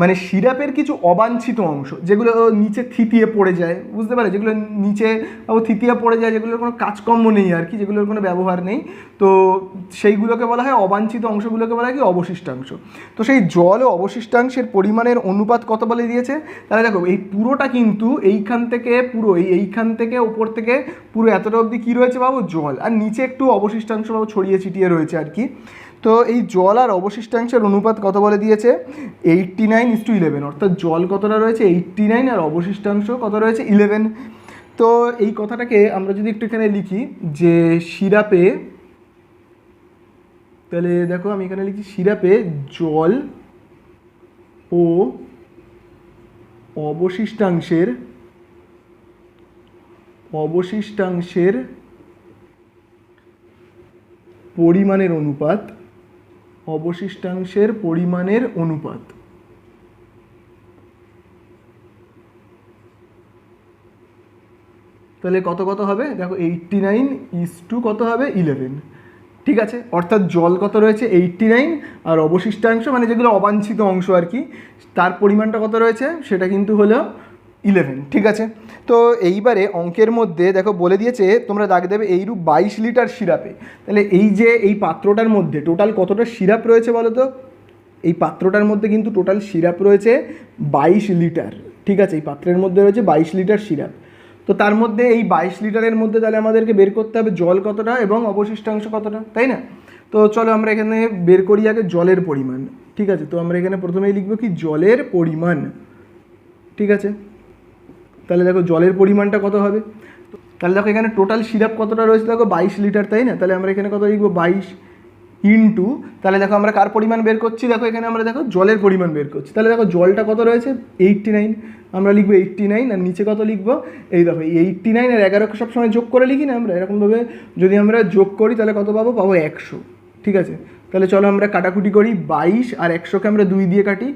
A: মানে সিরাপের কিছু অবাঞ্ছিত অংশ যেগুলো নিচে থিতিয়ে পড়ে যায়, বুঝতে পারে, যেগুলো নিচে থিতিয়ে পড়ে যায়, যেগুলোর কোনো কাজকর্ম নেই আর কি, যেগুলোর কোনো ব্যবহার নেই, তো সেইগুলোকে বলা হয় অবাঞ্ছিত অংশগুলোকে বলা হয় কি অবশিষ্টাংশ। তো সেই জল ও অবশিষ্টাংশের পরিমাণের অনুপাত কত বলে দিয়েছে, তাহলে দেখো এই পুরোটা কিন্তু এইখান থেকে ওপর থেকে পুরো এতটা অবধি কী রয়েছে বাবু জল, আর নিচে একটু অবশিষ্টাংশ বাবু ছড়িয়ে ছিটিয়ে রয়েছে আর কি। তো এই জল আর অবশিষ্টাংশের অনুপাত কত বলে দিয়েছে 89:11, অর্থাৎ জল কতটা রয়েছে 89 আর অবশিষ্টাংশ কত রয়েছে 11। তো এই কথাটাকে আমরা যদি একটু এখানে লিখি যে সিরাপে, তাহলে দেখো আমি এখানে লিখছি সিরাপে জল ও অবশিষ্টাংশের পরিমাণের অনুপাত, তাহলে কত কত হবে দেখো 89 কত হবে 11, ঠিক আছে। অর্থাৎ জল কত রয়েছে 89 আর অবশিষ্টাংশ মানে যেগুলো অবাঞ্ছিত অংশ আর কি, তার পরিমাণটা কত রয়েছে সেটা কিন্তু হলো 11, ঠিক আছে। তো এইবারে অঙ্কের মধ্যে দেখো বলে দিয়েছে তোমরা দাগ দেবে এইরূপ 22 লিটার সিরাপে, তাহলে এই যে এই পাত্রটার মধ্যে টোটাল কতটা সিরাপ রয়েছে বলো তো? এই পাত্রটার মধ্যে কিন্তু টোটাল সিরাপ রয়েছে 22 লিটার, ঠিক আছে। এই পাত্রের মধ্যে রয়েছে 22 লিটার সিরাপ। তো তার মধ্যে এই 22 লিটারের মধ্যে তাহলে আমাদেরকে বের করতে হবে জল কতটা এবং অবশিষ্টাংশ কতটা, তাই না? তো চলো আমরা এখানে বের করি আগে জলের পরিমাণ, ঠিক আছে। তো আমরা এখানে প্রথমেই লিখবো কি জলের পরিমাণ, ঠিক আছে। তাহলে দেখো জলের পরিমাণটা কত হবে, তাহলে দেখো এখানে টোটাল সিরাপ কতটা রয়েছে দেখো 22 লিটার, তাই না? তাহলে আমরা এখানে কত লিখবো 22 ইন্টু, তাহলে দেখো আমরা কার পরিমাণ বের করছি, দেখো এখানে আমরা দেখো জলের পরিমাণ বের করছি। তাহলে দেখো জলটা কত রয়েছে 89, আমরা লিখবো 89 আর নিচে কত লিখবো এই দেখো এই 89 আর 11কে সবসময় যোগ করে লিখি না আমরা, এরকমভাবে যদি আমরা যোগ করি তাহলে কত পাবো 100, ঠিক আছে। তাহলে চলো আমরা কাটাকুটি করি, 22 আর 100কে আমরা 2 দিয়ে কাটি,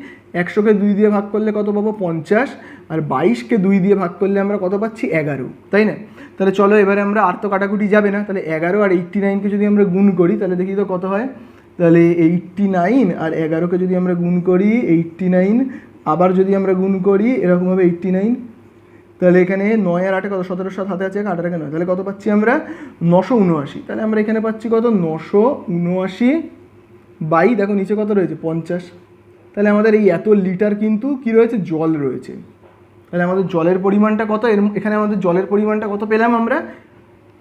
A: 100কে 2 দিয়ে ভাগ করলে কত পাবো 50, আর 22কে 2 দিয়ে ভাগ করলে আমরা কত পাচ্ছি 11, তাই না? তাহলে চলো এবারে আমরা আর তো কাটাকুটি যাবে না, তাহলে 11 আর 89কে যদি আমরা গুণ করি তাহলে দেখি তো কত হয়। তাহলে 89 আর 11কে যদি আমরা গুণ করি 89, আবার যদি আমরা গুণ করি এরকমভাবে 89, তাহলে এখানে 9 আর 8 কত 17 সাত হাতে আছে 8 আর 9, তাহলে কত পাচ্ছি আমরা 979। তাহলে আমরা এখানে পাচ্ছি কত 979 বাই দেখো নিচে কত রয়েছে 50। তাহলে আমাদের এই এত লিটার কিন্তু কি রয়েছে জল রয়েছে। তাহলে আমাদের জলের পরিমাণটা কত, এখানে আমাদের জলের পরিমাণটা কত পেলাম আমরা।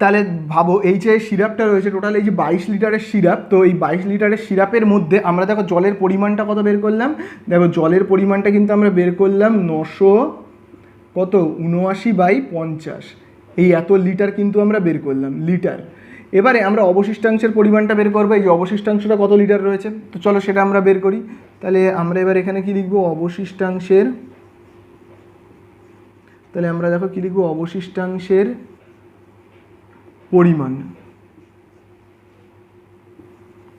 A: তাহলে ভাবো এই যে সিরাপটা রয়েছে টোটাল এই যে 22 লিটারের সিরাপ, তো এই 22 লিটারের সিরাপের মধ্যে আমরা দেখো জলের পরিমাণটা কত বের করলাম, দেখো জলের পরিমাণটা কিন্তু আমরা বের করলাম 979/50, এই এত লিটার কিন্তু আমরা বের করলাম লিটার। এবারে আমরা অবশিষ্টাংশের পরিমাণটা বের করবো, এই যে অবশিষ্টাংশটা কত লিটার রয়েছে, তো চলো সেটা আমরা বের করি। তাহলে আমরা এবার এখানে কি লিখবো অবশিষ্টাংশের, তাহলে আমরা দেখো কি লিখবো অবশিষ্টাংশের পরিমাণ,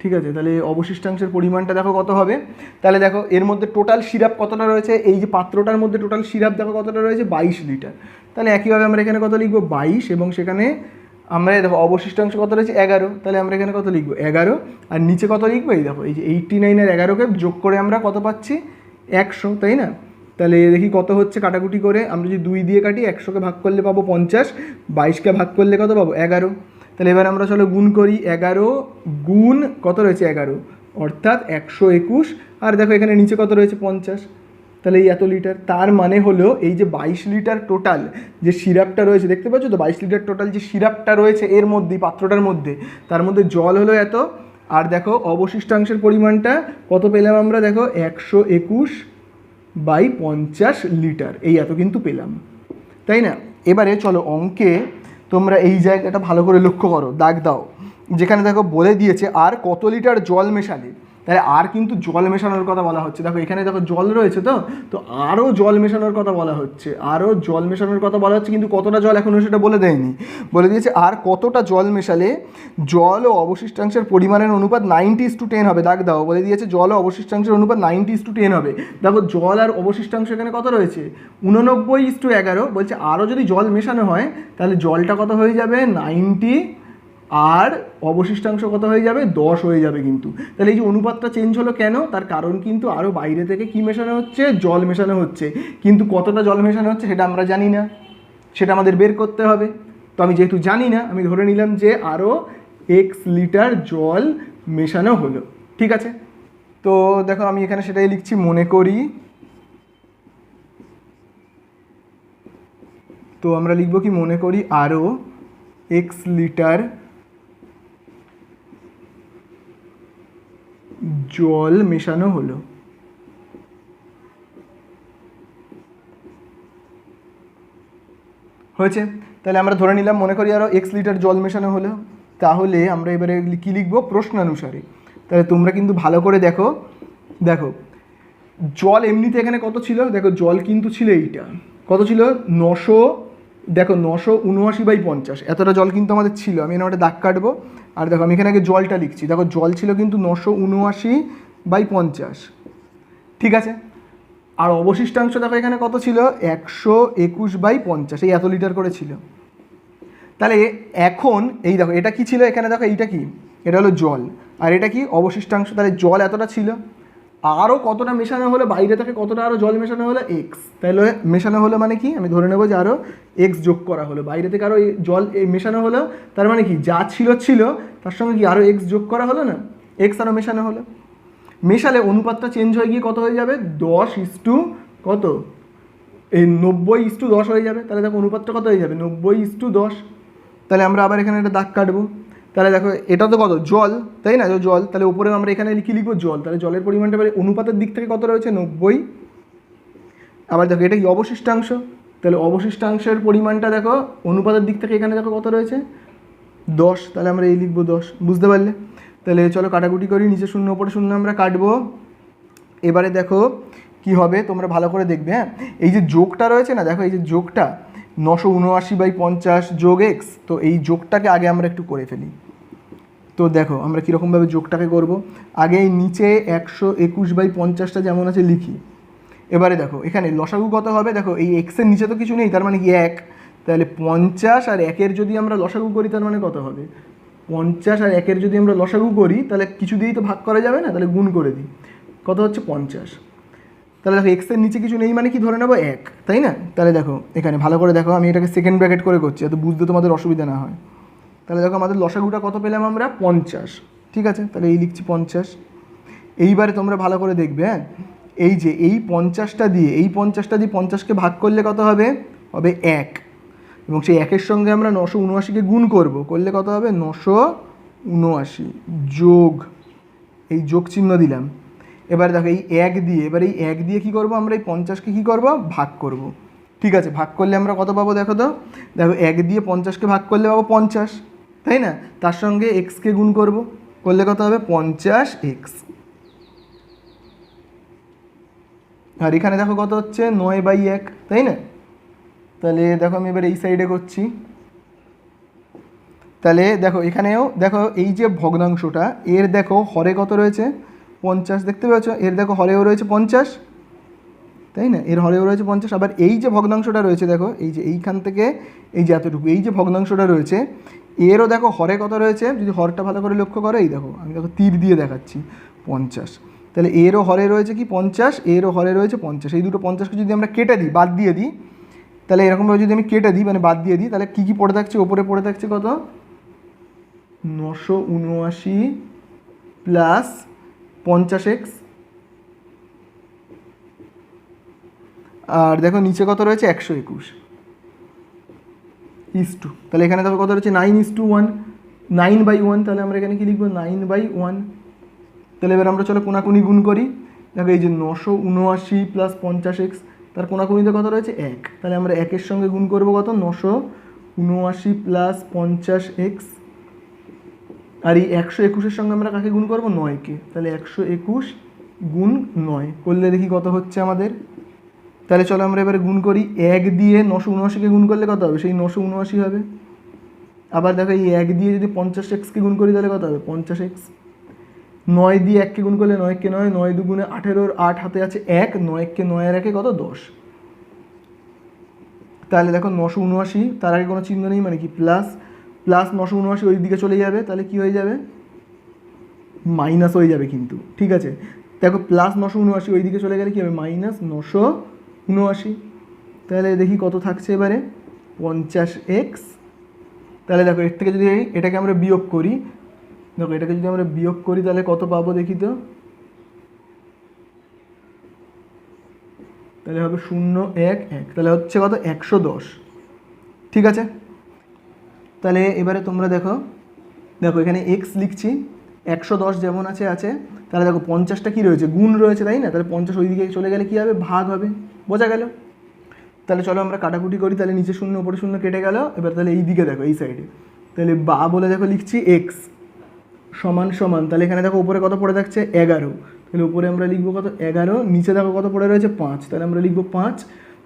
A: ঠিক আছে। তাহলে অবশিষ্টাংশের পরিমাণটা দেখো কত হবে, তাহলে দেখো এর মধ্যে টোটাল সিরাপ কতটা রয়েছে, এই যে পাত্রটার মধ্যে টোটাল সিরাপ দেখো কতটা রয়েছে 22 লিটার। তাহলে একইভাবে আমরা এখানে কত লিখবো 22 এবং সেখানে আমরা দেখো অবশিষ্টাংশ কত রয়েছে 11, তাহলে আমরা এখানে কত লিখবো 11 আর নিচে কত লিখবো এই দেখো এই যে 89 আর 11কে যোগ করে আমরা কত পাচ্ছি 100, তাই না? তাহলে দেখি কত হচ্ছে কাটাকুটি করে, আমরা যদি 2 দিয়ে কাটি 100কে ভাগ করলে পাবো 50, 22কে ভাগ করলে কত পাবো 11। তাহলে এবার আমরা চলো গুণ করি, 11 গুণ কত রয়েছে 11 অর্থাৎ 121, আর দেখো এখানে নিচে কত রয়েছে 50, তাহলে এই এত লিটার। তার মানে হলো এই যে 22 লিটার টোটাল যে সিরাপটা রয়েছে দেখতে পাচ্ছ তো 22 লিটার টোটাল যে সিরাপটা রয়েছে এর মধ্যে পাত্রটার মধ্যে, তার মধ্যে জল হলো এত, আর দেখো অবশিষ্টাংশের পরিমাণটা কত পেলাম আমরা, দেখো 121/50 লিটার, এই এত কিন্তু পেলাম, তাই না? এবারে চলো অঙ্কে তোমরা এই জায়গাটা ভালো করে লক্ষ্য করো, দাগ দাও, যেখানে দেখো বলে দিয়েছে আর কত লিটার জল মেশালে, তাহলে আর কিন্তু জল মেশানোর কথা বলা হচ্ছে। দেখো এখানে দেখো জল রয়েছে, তো আরও জল মেশানোর কথা বলা হচ্ছে, আরও জল মেশানোর কথা বলা হচ্ছে, কিন্তু কতটা জল এখনও সেটা বলে দেয়নি। বলে দিয়েছে আর কতটা জল মেশালে জল ও অবশিষ্টাংশের পরিমাণের অনুপাত 90:10 হবে। দাগ দাও, বলে দিয়েছে জল ও অবশিষ্টাংশের অনুপাত 90:10 হবে। দেখো জল আর অবশিষ্টাংশ এখানে কত রয়েছে 89:11, বলছে আরও যদি জল মেশানো হয় তাহলে জলটা কত হয়ে যাবে 90 আর অবশিষ্টাংশ কত হয়ে যাবে 10 হয়ে যাবে কিন্তু। তাহলে এই যে অনুপাতটা চেঞ্জ হলো কেন, তার কারণ কিন্তু আরও বাইরে থেকে কি মেশানো হচ্ছে জল মেশানো হচ্ছে, কিন্তু কতটা জল মেশানো হচ্ছে সেটা আমরা জানি না, সেটা আমাদের বের করতে হবে। তো আমি যেহেতু জানি না আমি ধরে নিলাম যে আরও x লিটার জল মেশানো হলো, ঠিক আছে। তো দেখো আমি এখানে সেটাই লিখছি, মনে করি, তো আমরা লিখবো কি মনে করি আরও x লিটার জল মেশানো হলো, হয়েছে। তাহলে আমরা ধরে নিলাম মনে করি আরও x লিটার জল মেশানো হলো। তাহলে আমরা এবারে কী লিখবো প্রশ্নানুসারে। তাহলে তোমরা কিন্তু ভালো করে দেখো, দেখো জল এমনিতে এখানে কত ছিল, দেখো জল কিন্তু ছিল এইটা, কত ছিল 900, দেখো 979/50, এতটা জল কিন্তু আমাদের ছিল। আমি এখানে একটা দাগ কাটবো, আর দেখো আমি এখানে আগে জলটা লিখছি, দেখো জল ছিল কিন্তু 979/50, ঠিক আছে। আর অবশিষ্টাংশ দেখো এখানে কত ছিল 121/50, এই এত লিটার করে ছিল। তাহলে এখন এই দেখো এটা কি ছিল, এখানে দেখো এইটা কি, এটা হলো জল, আর এটা কি অবশিষ্টাংশ। তাহলে জল এতটা ছিল, আরও কতটা মেশানো হলো বাইরে থেকে, কতটা আরও জল মেশানো হলো এক্স। তাহলে মেশানো হলো মানে কি, আমি ধরে নেবো যে আরও এক্স যোগ করা হলো, বাইরে থেকে আরও জল মেশানো হলো, তার মানে কি যা ছিল ছিল তার সঙ্গে কি আরও এক্স যোগ করা হলো না, এক্স আরও মেশানো হলো। মেশালে অনুপাতটা চেঞ্জ হয়ে গিয়ে কত হয়ে যাবে 10 কত, এই 90:10 হয়ে যাবে। তাহলে দেখো অনুপাতটা কত হয়ে যাবে 90:10। তাহলে আমরা আবার এখানে একটা দাগ কাটবো, তাহলে দেখো এটা তো কত জল, তাই না, জল, তাহলে উপরে আমরা এখানে লিখবো জল, তাহলে জলের পরিমাণটা এবারে অনুপাতের দিক থেকে কত রয়েছে 90। আবার দেখো এটা কি অবশিষ্টাংশ, তাহলে অবশিষ্টাংশের পরিমাণটা দেখো অনুপাতের দিক থেকে এখানে দেখো কত রয়েছে 10, তাহলে আমরা এই লিখবো 10, বুঝতে পারলে। তাহলে চলো কাটাকুটি করি, নিচে 0 ওপরে 0 আমরা কাটবো। এবারে দেখো কি হবে তোমরা ভালো করে দেখবে, হ্যাঁ এই যে যোগটা রয়েছে না, দেখো এই যে যোগটা 979/50 যোগ এক্স, তো এই যোগটাকে আগে আমরা একটু করে ফেলি। তো দেখো আমরা কীরকমভাবে যোগটাকে করব, আগে এই নিচে 121/50টা যেমন আছে লিখি। এবারে দেখো এখানে লসাগু কত হবে, দেখো এই এক্সের নিচে তো কিছু নেই, তার মানে কি 1, তাহলে 50 আর 1-এর যদি আমরা লসাগু করি তার মানে কত হবে 50 আর 1-এর যদি আমরা লসাগু করি তাহলে কিছু দিয়েই তো ভাগ করা যাবে না, তাহলে গুণ করে দিই, কত হচ্ছে 50। তাহলে দেখো এক্সের নিচে কিছু নেই মানে কি ধরে নেবো 1, তাই না। তাহলে দেখো এখানে ভালো করে দেখো, আমি এটাকে সেকেন্ড ব্র্যাকেট করে করছি যাতে বুঝতে তোমাদের অসুবিধা না হয়। তাহলে দেখো আমাদের লসাগুটা কত পেলাম আমরা 50, ঠিক আছে, তাহলে এই লিখছি 50। এইবারে তোমরা ভালো করে দেখবে, হ্যাঁ এই যে এই 50টা দিয়ে 50কে ভাগ করলে কত হবে 1, এবং সেই 1-এর সঙ্গে আমরা 979কে গুণ করলে কত হবে 979 যোগ, এই যোগ চিহ্ন দিলাম। এবারে দেখো এই 1 দিয়ে, এবার এই 1 দিয়ে কী করবো আমরা এই 50কে কী করবো ভাগ করব, ঠিক আছে। ভাগ করলে আমরা কত পাবো দেখো তো, দেখো 1 দিয়ে 50কে ভাগ করলে পাবো 50, তাই না, তার সঙ্গে এক্সকে গুণ করলে কত হবে 50x, আর এখানে দেখো কত হচ্ছে 9/1, তাই না। তাহলে দেখো আমি এবার এই সাইডে করছি, তাহলে দেখো এখানেও দেখো এই যে ভগ্নাংশটা এর দেখো হরে কত রয়েছে 50, দেখতে পাচ্ছ এর দেখো হরেও রয়েছে 50, তাই না, এর হরেও রয়েছে 50। আবার এই যে ভগ্নাংশটা রয়েছে দেখো এই যে এইখান থেকে এই যে এতটুকু এই যে ভগ্নাংশটা রয়েছে এরও দেখো হরে কত রয়েছে, যদি হরটা ভালো করে লক্ষ্য করো এই দেখো আমি দেখো তীর দিয়ে দেখাচ্ছি 50, তাহলে এরও হরে রয়েছে কি 50, এরও হরে রয়েছে 50। এই দুটো 50কে যদি আমরা কেটে দিই, বাদ দিয়ে দিই, তাহলে এরকমভাবে যদি আমি কেটে দিই মানে বাদ দিয়ে দিই, তাহলে কী কী পড়ে থাকছে, ওপরে পড়ে থাকছে কত 979 প্লাস 50x, আর দেখো নিচে কত রয়েছে 121:, তাহলে এখানে দেখো কত রয়েছে 9:1, 9/1, তাহলে আমরা এখানে কি লিখবো 9/1। তাহলে এবার আমরা চলো কোনাকুনি গুণ করি, দেখো এই যে 979 প্লাস 50x, তার কোনাকুনিতে কত রয়েছে 1, তাহলে আমরা 1-এর সঙ্গে গুণ করবো কত 979 প্লাস 50x, আর এই 121-এর সঙ্গে আমরা কাকে গুণ করবো 9-কে, তাহলে 121 গুণ 9 করলে দেখি কত হচ্ছে আমাদের। তাহলে চলো আমরা এবারে গুণ করি, 1 দিয়ে 979কে গুণ করলে কত হবে সেই 979 হবে। আবার দেখো এই 1 দিয়ে যদি 50xকে গুণ করি তাহলে কত হবে 50x, 9 দিয়ে 1কে গুণ করলে 9কে 9, 9 2 18, 8 হাতে আছে 1, 9কে 9 আর 1 কত 10। তাহলে দেখো 979, তার আগে কোনো চিহ্ন নেই মানে কি প্লাস 979 ওই দিকে চলে যাবে, তাহলে কি হয়ে যাবে মাইনাস হয়ে যাবে কিন্তু, ঠিক আছে। দেখো প্লাস 979 ওই দিকে চলে গেলে কী হবে মাইনাস 979, তাহলে দেখি কত থাকছে এবারে 50x। তাহলে দেখো এর থেকে যদি এটাকে আমরা বিয়োগ করি, দেখো এটাকে যদি আমরা বিয়োগ করি তাহলে কত পাবো দেখি তো, তাহলে হবে 0 1 1, তাহলে হচ্ছে কত 110, ঠিক আছে। তাহলে এবারে তোমরা দেখো এখানে এক্স লিখছি 110 যেমন আছে, তাহলে দেখো 50টা কী রয়েছে গুণ রয়েছে, তাই না, তাহলে 50 ওই দিকে চলে গেলে কী হবে ভাগ হবে, বোঝা গেল। তাহলে চলো আমরা কাটাকুটি করি, তাহলে নিচে 0 উপরে 0 কেটে গেল। এবার তাহলে এই দিকে দেখো এই সাইডে, তাহলে বা বলে দেখো লিখছি এক্স সমান সমান, তাহলে এখানে দেখো উপরে কত পড়ে থাকছে 11, তাহলে উপরে আমরা লিখবো কত 11, নিচে দেখো কত পড়ে রয়েছে 5, তাহলে আমরা লিখবো 5।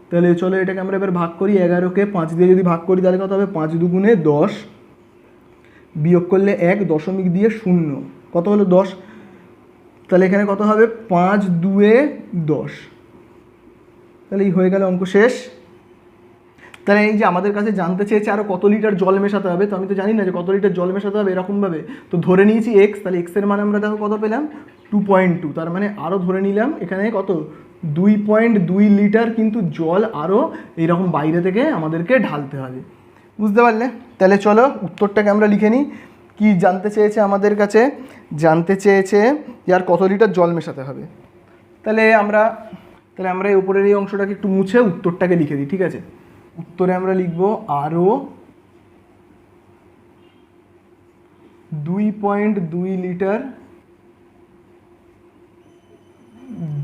A: তাহলে চলো এটাকে আমরা এবার ভাগ করি, 11কে 5 দিয়ে যদি ভাগ করি তাহলে কত হবে 5 দুগুণে 10, বিয়োগ করলে 1, দশমিক দিয়ে 0, কত হলো 10, তাহলে এখানে কত হবে 5 দুয়ে 10, তাহলে এই হয়ে গেল অঙ্ক শেষ। তাহলে এই যে আমাদের কাছে জানতে চেয়েছে আরও কত লিটার জল মেশাতে হবে, তো আমি তো জানি না যে কত লিটার জল মেশাতে হবে এরকমভাবে, তো ধরে নিয়েছি এক্স, তাহলে এক্সের মানে আমরা দেখো কত পেলাম 2.2, তার মানে আরও ধরে নিলাম এখানে কত 2.2 লিটার কিন্তু জল আরও এইরকম বাইরে থেকে আমাদেরকে ঢালতে হবে, বুঝতে পারলে? তাহলে চলো উত্তরটাকে আমরা লিখে নিই। কি জানতে চেয়েছে আমাদের কাছে, জানতে চেয়েছে যে আর কত লিটার জল মেশাতে হবে। তাহলে আমরা এই উপরের এই অংশটাকে একটু মুছে উত্তরটাকে লিখে দিই, ঠিক আছে? উত্তরে আমরা লিখব আরও 2.2 লিটার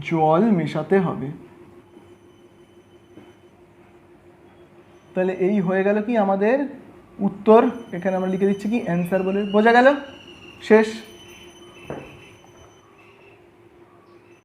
A: জল মেশাতে হবে। তাহলে এই হয়ে গেল কি আমাদের উত্তর, এখানে আমরা লিখে দিচ্ছি কি অ্যান্সার বলে, বোঝা গেল? শেষ।